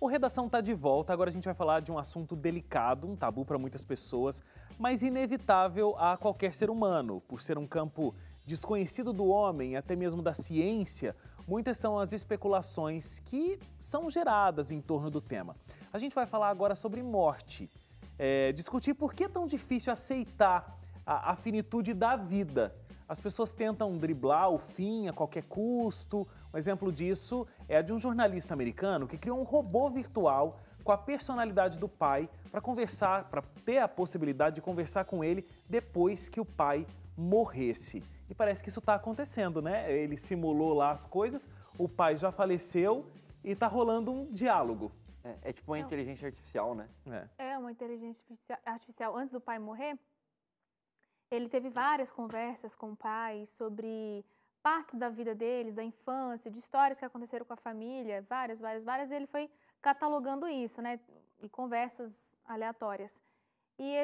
O Redação tá de volta, agora a gente vai falar de um assunto delicado, um tabu para muitas pessoas, mas inevitável a qualquer ser humano. Por ser um campo desconhecido do homem, até mesmo da ciência, muitas são as especulações que são geradas em torno do tema. A gente vai falar agora sobre morte, discutir por que é tão difícil aceitar a finitude da vida. As pessoas tentam driblar o fim a qualquer custo. Um exemplo disso é a de um jornalista americano que criou um robô virtual com a personalidade do pai para conversar, para ter a possibilidade de conversar com ele depois que o pai morresse. E parece que isso está acontecendo, né? Ele simulou lá as coisas, o pai já faleceu e está rolando um diálogo. É tipo uma inteligência artificial, né? É uma inteligência artificial. Antes do pai morrer, ele teve várias conversas com o pai sobre partes da vida deles, da infância, de histórias que aconteceram com a família, várias, e ele foi catalogando isso, né? E conversas aleatórias. E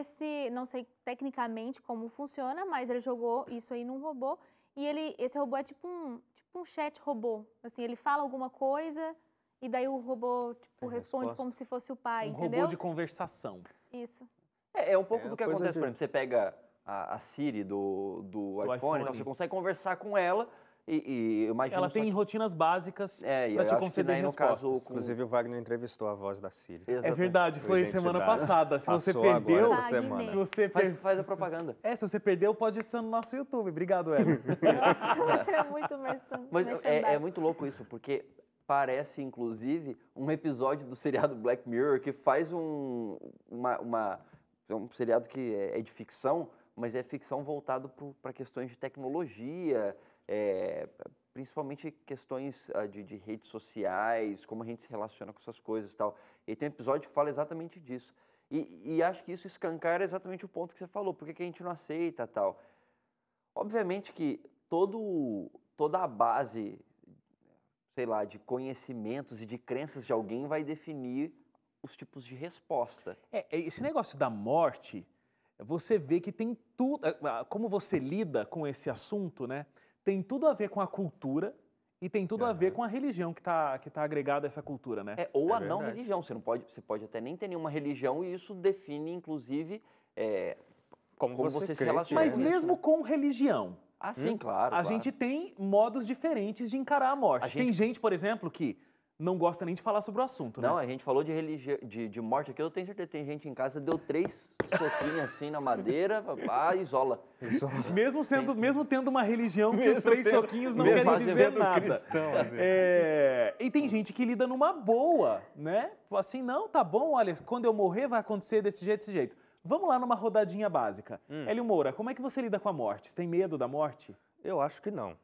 não sei tecnicamente como funciona, mas ele jogou isso aí num robô e esse robô é tipo um chat robô. Assim, ele fala alguma coisa e daí o robô responde como se fosse o pai, entendeu? Robô de conversação. Isso. É um pouco do que acontece, de... por exemplo, você pega a Siri do iPhone, então você consegue conversar com ela e imagina... Ela tem rotinas básicas para te conceder respostas. Inclusive o Wagner entrevistou a voz da Siri. Exatamente. É verdade, foi semana passada. Se você perdeu, semana. se você faz a propaganda. Se você perdeu, pode ser no nosso YouTube. Obrigado, Hélio. Nossa, você é muito mercenário. Mas é muito louco isso, porque parece, inclusive, um episódio do seriado Black Mirror que faz um seriado que é de ficção, mas é ficção voltado para questões de tecnologia, principalmente questões de redes sociais, como a gente se relaciona com essas coisas e tal. E tem um episódio que fala exatamente disso. E acho que isso escancara exatamente o ponto que você falou, por que a gente não aceita e tal. Obviamente que toda a base, sei lá, de conhecimentos e de crenças de alguém vai definir os tipos de resposta. Esse negócio da morte, você vê que tem tudo, como você lida com esse assunto, né? Tem tudo a ver com a cultura e tem tudo a ver com a religião que tá agregada a essa cultura, né? Ou a não religião. Você pode até nem ter nenhuma religião e isso define, inclusive, como você se relaciona. Mas mesmo com religião. Ah, sim, claro. A gente tem modos diferentes de encarar a morte. Tem gente, por exemplo, que não gosta nem de falar sobre o assunto, né? Não, a gente falou de religião, de morte aqui, eu tenho certeza que tem gente em casa que deu 3 soquinhos assim na madeira, isola. Mesmo tendo uma religião que os 3 soquinhos não querem dizer nada. Cristão, E tem gente que lida numa boa, né? Assim, não, tá bom, olha, quando eu morrer vai acontecer desse jeito. Vamos lá numa rodadinha básica. Hélio Moura, como é que você lida com a morte? Você tem medo da morte? Eu acho que não.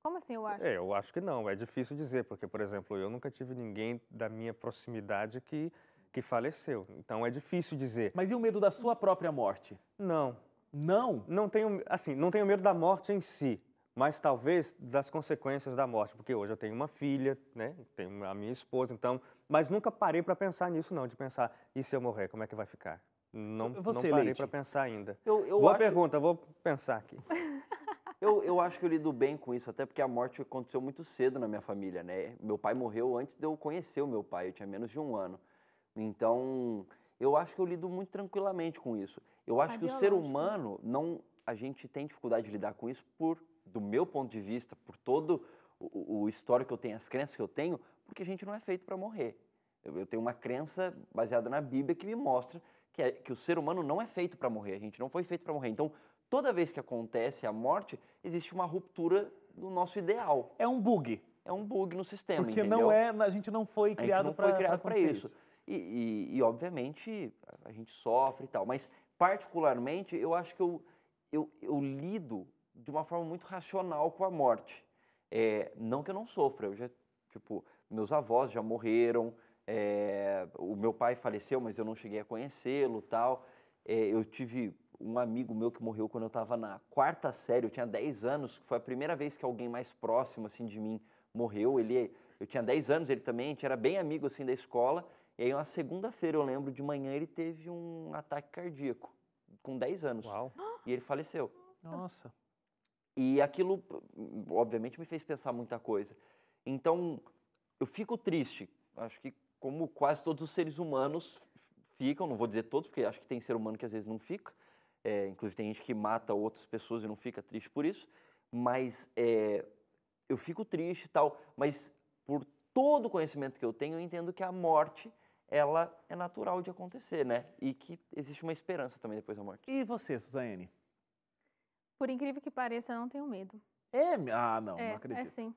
Como assim, eu acho? Eu acho que não. É difícil dizer, porque, por exemplo, eu nunca tive ninguém da minha proximidade que faleceu. Então, é difícil dizer. Mas e o medo da sua própria morte? Não. Não? Não tenho medo da morte em si, mas talvez das consequências da morte. Porque hoje eu tenho uma filha, né? Tenho a minha esposa, então... Mas nunca parei para pensar nisso, não. De pensar, e se eu morrer, como é que vai ficar? Não parei para pensar ainda. Boa pergunta, vou pensar aqui. Eu acho que eu lido bem com isso, até porque a morte aconteceu muito cedo na minha família, né? Meu pai morreu antes de eu conhecer o meu pai, eu tinha menos de 1 ano. Então, eu acho que eu lido muito tranquilamente com isso. Eu acho que o ser humano, a gente tem dificuldade de lidar com isso do meu ponto de vista, por todo o histórico que eu tenho, as crenças que eu tenho, porque a gente não é feito para morrer. Eu tenho uma crença baseada na Bíblia que me mostra que o ser humano não é feito para morrer, a gente não foi feito para morrer. Então, toda vez que acontece a morte, existe uma ruptura do nosso ideal. É um bug. É um bug no sistema, porque entendeu? a gente não foi criado para isso. E, obviamente, a gente sofre e tal. Mas, particularmente, eu acho que eu lido de uma forma muito racional com a morte. Não que eu não sofra. Meus avós já morreram, o meu pai faleceu, mas eu não cheguei a conhecê-lo e tal. Eu tive um amigo meu que morreu quando eu estava na 4ª série, eu tinha 10 anos, foi a primeira vez que alguém mais próximo assim, de mim morreu. Eu tinha 10 anos, ele também, a gente era bem amigo assim, da escola, e aí uma segunda-feira, eu lembro, de manhã, ele teve um ataque cardíaco, com 10 anos. Uau. E ele faleceu. Nossa. E aquilo, obviamente, me fez pensar muita coisa. Então, eu fico triste, acho que como quase todos os seres humanos ficam, não vou dizer todos, porque acho que tem ser humano que às vezes não fica, inclusive tem gente que mata outras pessoas e não fica triste por isso, mas eu fico triste e tal, mas por todo o conhecimento que eu tenho, eu entendo que a morte, ela é natural de acontecer, né? E que existe uma esperança também depois da morte. E você, Suzane? Por incrível que pareça, eu não tenho medo. Não acredito. É sim.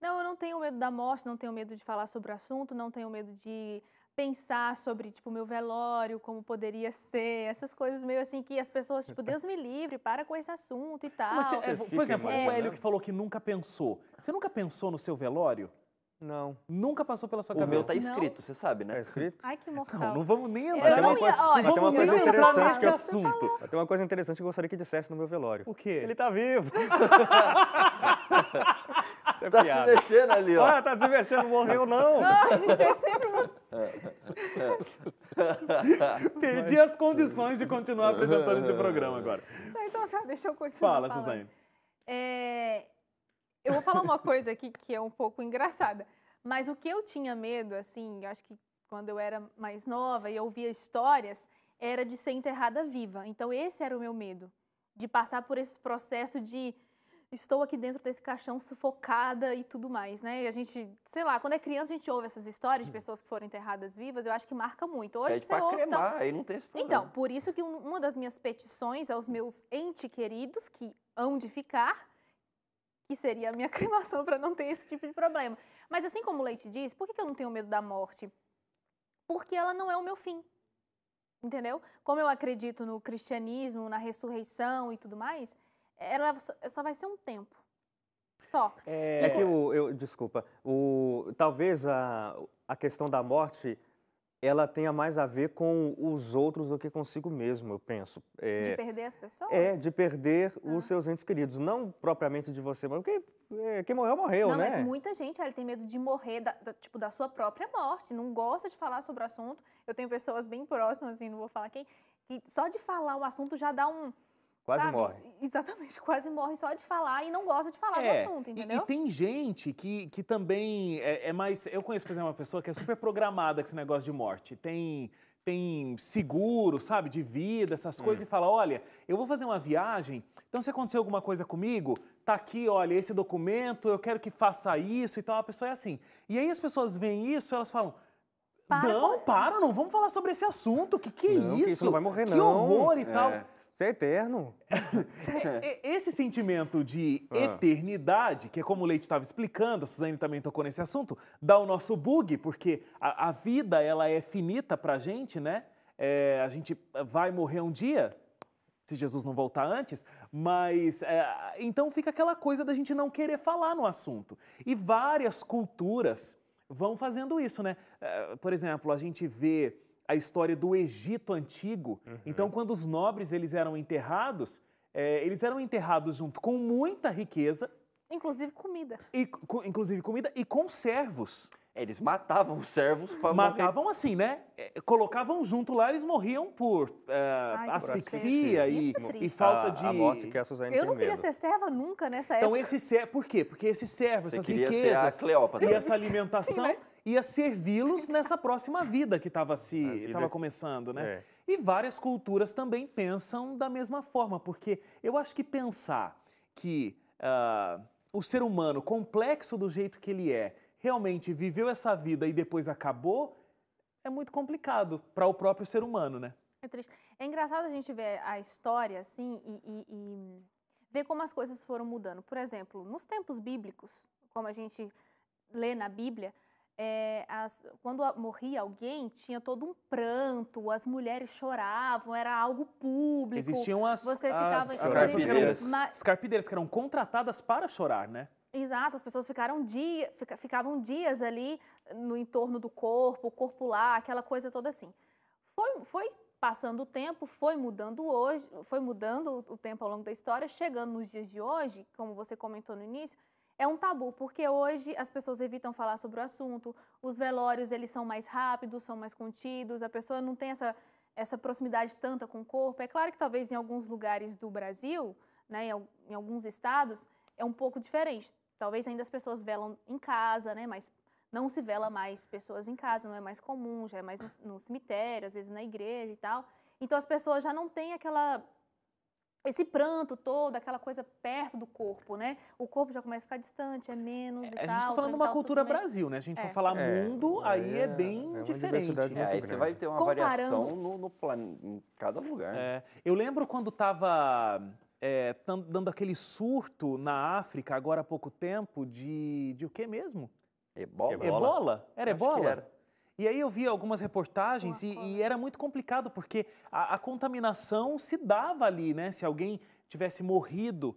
Não, eu não tenho medo da morte, não tenho medo de falar sobre o assunto, não tenho medo de pensar sobre, tipo, o meu velório, como poderia ser, essas coisas meio assim que as pessoas, tipo, Deus me livre, para com esse assunto e tal. Mas por exemplo, o Hélio imaginando. que falou que nunca pensou. Você nunca pensou no seu velório? Não. Nunca passou pela sua O cabeça? meu tá Não. escrito, você sabe, Tá né? escrito? Ai, que Não, mortal. não vamos nem Eu entrar não nesse- ia- olha, não tem uma vamos coisa nem entrar interessante nesse que eu- assunto. Tem uma coisa interessante que eu gostaria que dissesse no meu velório. O quê? Ele tá vivo. Isso é Tá piada. se mexendo ali, ó. Ah, tá se mexendo, morreu não. Ah, a gente é sempre uma... Perdi as condições de continuar apresentando esse programa agora. Então tá, deixa eu continuar Fala, falando. Suzane. Eu vou falar uma coisa aqui que é um pouco engraçada, mas o que eu tinha medo, assim, acho que quando eu era mais nova e eu ouvia histórias, era de ser enterrada viva. Então esse era o meu medo, de passar por esse processo de estou aqui dentro desse caixão sufocada e tudo mais, né? E a gente, sei lá, quando é criança a gente ouve essas histórias de pessoas que foram enterradas vivas, eu acho que marca muito. Hoje Pede você pra ouve, então, cremar, aí não tem esse problema. então, por isso que uma das minhas petições aos meus entes queridos, que hão de ficar, que seria a minha cremação para não ter esse tipo de problema. Mas assim como o Leite diz, por que eu não tenho medo da morte? Porque ela não é o meu fim, entendeu? Como eu acredito no cristianismo, na ressurreição e tudo mais, ela só vai ser um tempo, só. É que desculpa, talvez a questão da morte, ela tenha mais a ver com os outros do que consigo mesmo, eu penso. De perder as pessoas? De perder os seus entes queridos, não propriamente de você, mas porque quem morreu, morreu, Não, né? mas muita gente tem medo de morrer, tipo, da sua própria morte, não gosta de falar sobre o assunto. Eu tenho pessoas bem próximas, assim, não vou falar quem, que só de falar o assunto já dá um... Quase sabe? morre. Exatamente, quase morre só de falar e não gosta de falar do assunto, entendeu? E tem gente que também é mais... Eu conheço, por exemplo, uma pessoa que é super programada com esse negócio de morte. Tem seguro, sabe, de vida, essas coisas, e fala, olha, eu vou fazer uma viagem, então se acontecer alguma coisa comigo, tá aqui, olha, esse documento, eu quero que faça isso, então a pessoa é assim. E aí as pessoas veem isso, elas falam, não vamos falar sobre esse assunto, que é Não, isso? que isso não vai morrer, que não. horror e tal. Você é eterno. Esse sentimento de eternidade, que é como o Leite estava explicando, a Suzane também tocou nesse assunto, dá o nosso bug, porque a vida ela é finita pra gente, né? A gente vai morrer um dia, se Jesus não voltar antes, mas então fica aquela coisa da gente não querer falar no assunto. E várias culturas vão fazendo isso, né? Por exemplo, a gente vê a história do Egito Antigo. Então, quando os nobres eles eram enterrados junto com muita riqueza. Inclusive comida. Inclusive comida e com servos. Eles matavam os servos para Matavam assim, né? Colocavam junto lá, eles morriam por asfixia e falta de... A morte que a Suzane Eu tem não queria medo. ser serva nunca nessa Então, época. por quê? Porque esse servo, Você essas queria ser a riquezas Cleópatra. e essa alimentação Sim, né? ia servi-los nessa próxima vida que estava começando, né? E várias culturas também pensam da mesma forma, porque eu acho que pensar que o ser humano, complexo do jeito que ele realmente viveu essa vida e depois acabou, é muito complicado para o próprio ser humano, né? É triste. É engraçado a gente ver a história, assim, e ver como as coisas foram mudando. Por exemplo, nos tempos bíblicos, como a gente lê na Bíblia, quando morria alguém, tinha todo um pranto, as mulheres choravam, era algo público. Existiam as carpideiras que eram contratadas para chorar, né? Exato, as pessoas ficavam dias ali no entorno do corpo, o corpo lá, aquela coisa toda assim. Foi passando o tempo, foi mudando o tempo ao longo da história, chegando nos dias de hoje, como você comentou no início, é um tabu, porque hoje as pessoas evitam falar sobre o assunto, os velórios eles são mais rápidos, são mais contidos, a pessoa não tem essa proximidade tanta com o corpo. É claro que talvez em alguns lugares do Brasil, né, em alguns estados, é um pouco diferente. Talvez ainda as pessoas velam em casa, né, mas não se vela mais pessoas em casa, não é mais comum, já é mais no cemitério, às vezes na igreja e tal. Então as pessoas já não têm esse pranto todo, aquela coisa perto do corpo, né? O corpo já começa a ficar distante, é menos e tal. A gente está falando de uma cultura Brasil, né? Se a gente for falar mundo, aí é bem diferente. Aí você vai ter uma variação em cada lugar. Eu lembro quando estava dando aquele surto na África, agora há pouco tempo, de o que mesmo? Ebola? Era ebola? E aí eu vi algumas reportagens e era muito complicado, porque a contaminação se dava ali, né? Se alguém tivesse morrido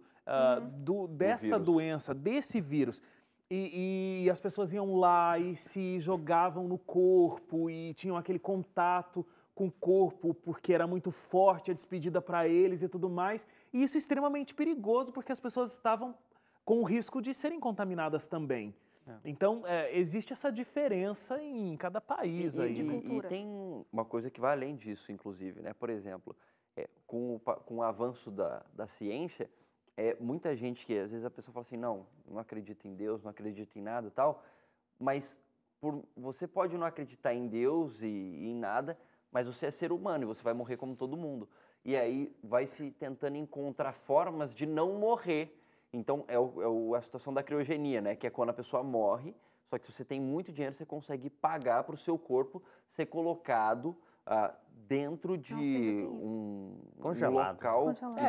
dessa doença, desse vírus, e as pessoas iam lá e se jogavam no corpo e tinham aquele contato com o corpo, porque era muito forte a despedida para eles e tudo mais. E isso é extremamente perigoso, porque as pessoas estavam com o risco de serem contaminadas também. Então, existe essa diferença em cada país aí. E tem uma coisa que vai além disso, inclusive, né? Por exemplo, com o avanço da ciência, muita gente que, às vezes, a pessoa fala assim, não acredita em Deus, não acredita em nada e tal, mas você pode não acreditar em Deus e em nada, mas você é ser humano e você vai morrer como todo mundo. E aí vai se tentando encontrar formas de não morrer. Então, a situação da criogenia, né? Que é quando a pessoa morre, só que se você tem muito dinheiro, você consegue pagar para o seu corpo ser colocado dentro de um local...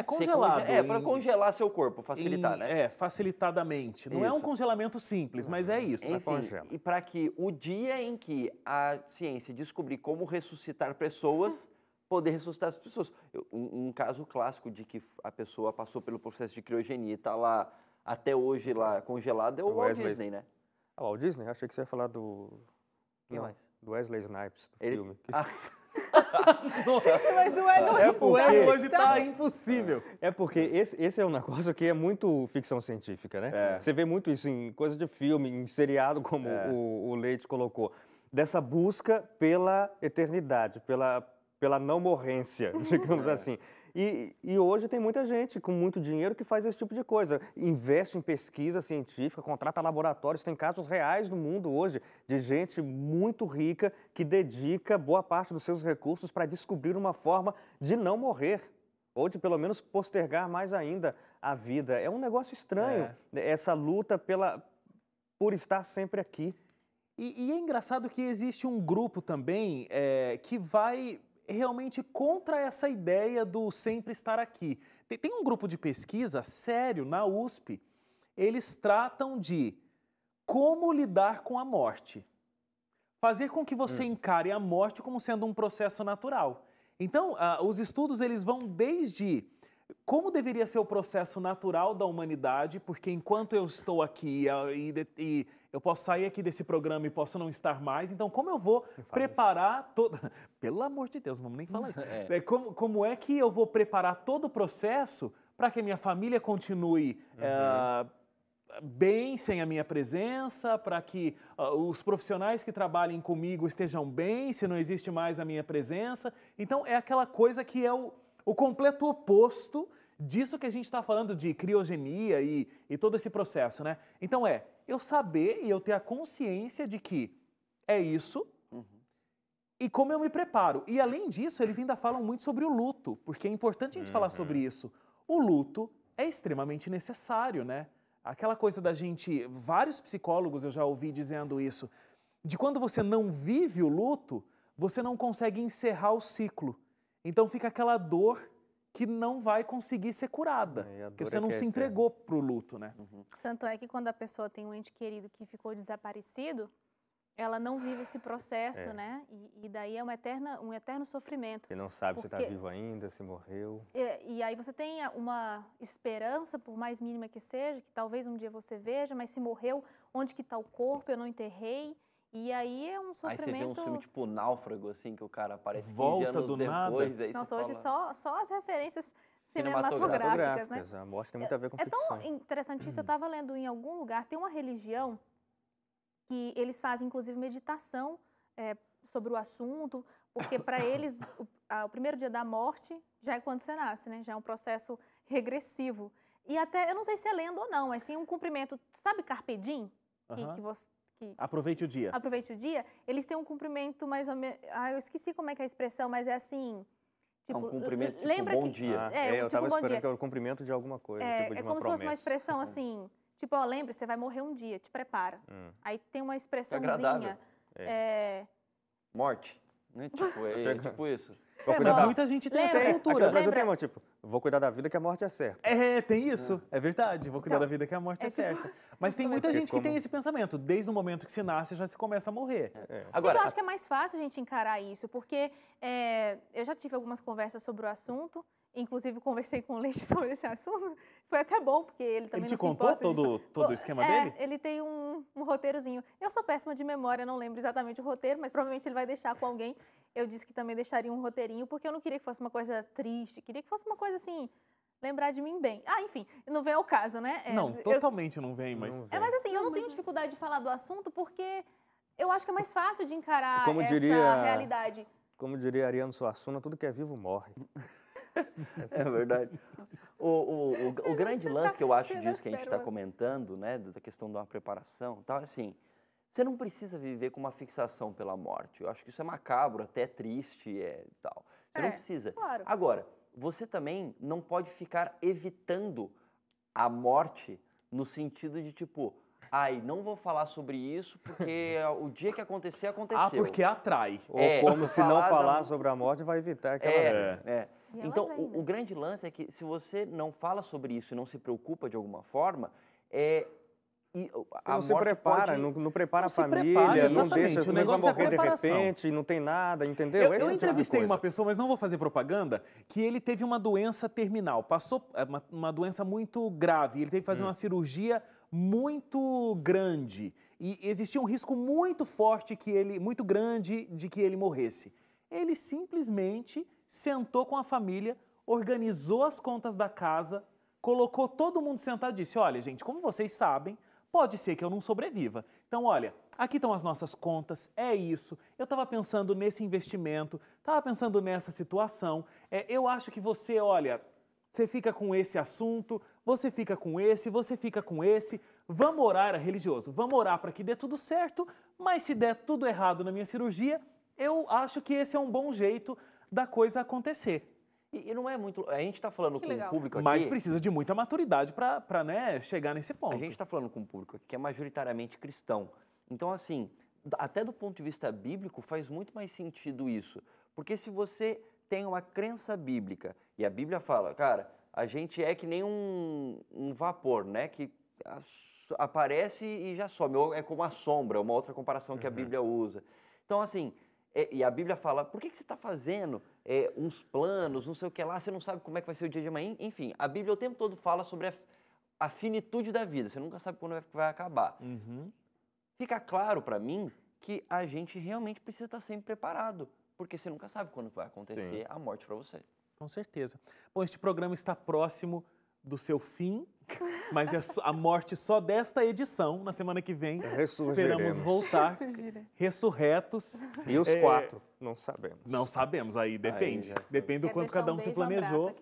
Congelado. Para congelar seu corpo, facilitar, né? Facilitadamente. Não é um congelamento simples, mas é isso. Enfim, e para que o dia em que a ciência descobrir como ressuscitar pessoas... poder ressuscitar as pessoas. Um caso clássico de que a pessoa passou pelo processo de criogenia e está lá até hoje lá congelado é o Walt Disney, né? O Walt Disney? Achei que você ia falar do Wesley Snipes, do filme. Gente, mas o Hélio hoje tá impossível. É porque esse é um negócio que é muito ficção científica, né? Você vê muito isso em coisa de filme, em seriado, como o Leite colocou. Dessa busca pela eternidade, pela não morrência, digamos assim. E hoje tem muita gente com muito dinheiro que faz esse tipo de coisa. Investe em pesquisa científica, contrata laboratórios. Tem casos reais no mundo hoje de gente muito rica que dedica boa parte dos seus recursos para descobrir uma forma de não morrer. Ou de pelo menos postergar mais ainda a vida. É um negócio estranho, essa luta por estar sempre aqui. E é engraçado que existe um grupo também que vai... realmente contra essa ideia do sempre estar aqui. Tem um grupo de pesquisa sério na USP, eles tratam de como lidar com a morte. Fazer com que você encare a morte como sendo um processo natural. Então, os estudos eles vão desde como deveria ser o processo natural da humanidade, porque enquanto eu estou aqui e eu posso sair aqui desse programa e posso não estar mais, então como eu vou preparar todo... Pelo amor de Deus, vamos nem falar isso. Como é que eu vou preparar todo o processo para que a minha família continue bem sem a minha presença, para que os profissionais que trabalhem comigo estejam bem, se não existe mais a minha presença. Então é aquela coisa que é o completo oposto disso que a gente está falando de criogenia e todo esse processo, né? Então eu saber e eu ter a consciência de que é isso e como eu me preparo. E além disso, eles ainda falam muito sobre o luto, porque é importante a gente falar sobre isso. O luto é extremamente necessário, né? Aquela coisa da gente... Vários psicólogos eu já ouvi dizendo isso, de quando você não vive o luto, você não consegue encerrar o ciclo. Então fica aquela dor que não vai conseguir ser curada, porque você não se entregou para o luto, né? Tanto é que quando a pessoa tem um ente querido que ficou desaparecido, ela não vive esse processo, né? E daí é um eterno sofrimento. Você não sabe se está vivo ainda, se morreu. E aí você tem uma esperança, por mais mínima que seja, que talvez um dia você veja, mas se morreu, onde que está o corpo? Eu não enterrei. E aí é um sofrimento... Aí você vê um filme tipo Náufrago, assim, que o cara aparece 15 Volta anos do depois. nada. Aí Nossa, você hoje fala... só as referências cinematográficas, né? A morte tem muito a ver com ficção. É tão interessante isso, eu estava lendo em algum lugar, tem uma religião que eles fazem, inclusive, meditação sobre o assunto, porque para eles o primeiro dia da morte já é quando você nasce, né? Já é um processo regressivo. E até, eu não sei se é lenda ou não, mas tem um cumprimento, sabe Carpe Diem? que Aproveite o dia. aproveite o dia, eles têm um cumprimento mais ou menos... eu esqueci como é que é a expressão, mas é assim... É um cumprimento tipo lembra bom que- dia. Eu tipo tava bom esperando dia. que era o cumprimento de alguma coisa, tipo de É uma como se fosse uma promessa. expressão assim, tipo, ó, lembre, você vai morrer um dia, te prepara. Aí tem uma expressãozinha. agradável. Morte. Né? Tipo, é Chega- tipo isso. Vou cuidar Mas da- muita gente tem essa Lembra? cultura. Aqui no Brasil Lembra? tem uma, tipo, vou cuidar da vida que a morte é certa. Tem isso, é verdade. Vou cuidar Então, da vida que a morte é, é tipo- certa. Mas tem muita Porque gente que tem como- esse pensamento. Desde o momento que se nasce, já se começa a morrer. Gente, Agora, eu acho que é mais fácil a gente encarar isso, porque eu já tive algumas conversas sobre o assunto, inclusive conversei com o Leite sobre esse assunto. Foi até bom, porque ele também Ele te não se contou importa de todo o esquema dele? Ele tem um roteirozinho. Eu sou péssima de memória, não lembro exatamente o roteiro, mas provavelmente ele vai deixar com alguém. Eu disse que também deixaria um roteirinho, porque eu não queria que fosse uma coisa triste, queria que fosse uma coisa assim, lembrar de mim bem. Enfim, não vem ao caso, né? Não, eu- totalmente não vem, mas... Não vem. mas assim, eu não tenho dificuldade de falar do assunto, porque eu acho que é mais fácil de encarar Como essa diria- realidade. Como diria Ariano Suassuna, tudo que é vivo morre. é verdade. O grande lance que eu acho eu disso que a gente está espero. comentando, né, da questão de uma preparação e tal, é assim, você não precisa viver com uma fixação pela morte. Eu acho que isso é macabro, até triste e tal. Você não precisa. Claro. Agora, você também não pode ficar evitando a morte no sentido de tipo, não vou falar sobre isso porque o dia que acontecer, aconteceu. porque atrai. Ou como se não falar da- falar sobre a morte vai evitar que ela venha. E ela Então, vem, o né? grande lance é que se você não fala sobre isso e não se preocupa de alguma forma, a Não se morte prepara, pode... não prepara Não a se prepara, família, não exatamente, deixa, o como é que vai negócio é a morrer de preparação. repente, não tem nada, entendeu? Eu Esse tipo de entrevistei coisa. uma pessoa, mas não vou fazer propaganda, que ele teve uma doença terminal, passou uma doença muito grave, ele teve que fazer uma cirurgia muito grande e existia um risco muito forte muito grande de que ele morresse. Ele simplesmente sentou com a família, organizou as contas da casa, colocou todo mundo sentado e disse: olha, gente, como vocês sabem, pode ser que eu não sobreviva. Então, olha, aqui estão as nossas contas, é isso. Eu estava pensando nesse investimento, estava pensando nessa situação. Eu acho que você, olha, você fica com esse assunto, você fica com esse, você fica com esse. Vamos orar, era religioso, vamos orar para que dê tudo certo, mas se der tudo errado na minha cirurgia, eu acho que esse é um bom jeito da coisa acontecer. E não é muito... A gente está falando Que com o legal. público aqui... Mas precisa de muita maturidade para chegar nesse ponto. A gente está falando com um público aqui que é majoritariamente cristão. Então, assim, até do ponto de vista bíblico, faz muito mais sentido isso. Porque se você tem uma crença bíblica, e a Bíblia fala, cara, a gente é que nem um vapor, né? Que aparece e já some. Ou é como a sombra, uma outra comparação que a Bíblia usa. Então, assim, e a Bíblia fala, por que você está fazendo uns planos, não sei o que lá, você não sabe como é que vai ser o dia de amanhã? Enfim, a Bíblia o tempo todo fala sobre a finitude da vida, você nunca sabe quando vai acabar. Fica claro para mim que a gente realmente precisa estar sempre preparado, porque você nunca sabe quando vai acontecer a morte para você. Com certeza. Bom, este programa está próximo do seu fim, mas é a morte só desta edição. Na semana que vem, esperamos voltar ressurretos. E os 4? Não sabemos. Não sabemos, aí depende. já sei. Depende do Quero quanto deixar cada um se planejou.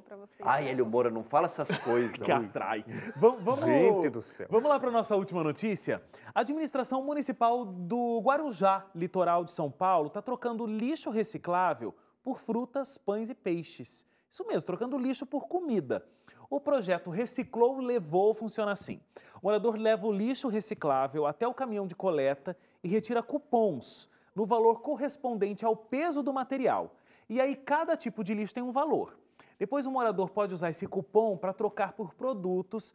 Hélio Moura, não fala essas coisas. Que atrai. Vamos, Gente do céu. Vamos lá para a nossa última notícia. A administração municipal do Guarujá, litoral de São Paulo, está trocando lixo reciclável por frutas, pães e peixes. Isso mesmo, trocando lixo por comida. O projeto Reciclou Levou funciona assim. O morador leva o lixo reciclável até o caminhão de coleta e retira cupons no valor correspondente ao peso do material. E aí cada tipo de lixo tem um valor. Depois o morador pode usar esse cupom para trocar por produtos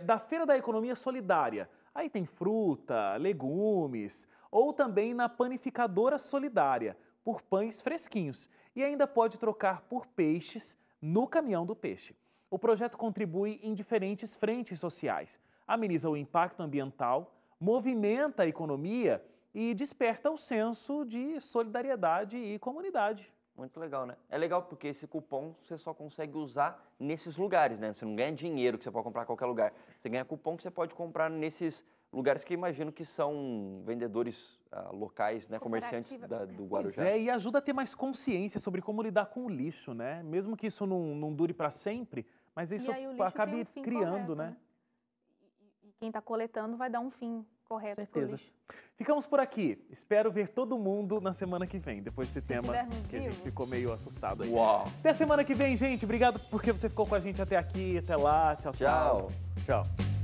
da Feira da Economia Solidária. Aí tem fruta, legumes, ou também na Panificadora Solidária, por pães fresquinhos. E ainda pode trocar por peixes no caminhão do peixe. O projeto contribui em diferentes frentes sociais, ameniza o impacto ambiental, movimenta a economia e desperta o senso de solidariedade e comunidade. Muito legal, né? É legal porque esse cupom você só consegue usar nesses lugares, né? Você não ganha dinheiro que você pode comprar em qualquer lugar. Você ganha cupom que você pode comprar nesses lugares que eu imagino que são vendedores locais, né? Comerciantes do Pois Guarujá. e ajuda a ter mais consciência sobre como lidar com o lixo, né? Mesmo que isso não dure para sempre, mas isso E aí o lixo acabe tem um fim criando, correto, né? E quem está coletando vai dar um fim correto pro Certeza. lixo. Ficamos por aqui. Espero ver todo mundo na semana que vem, depois desse tema estivermos que a gente vivos. ficou meio assustado aí. Uau! Até semana que vem, gente. Obrigado porque você ficou com a gente até aqui, até lá. Tchau, tchau. Tchau. Tchau.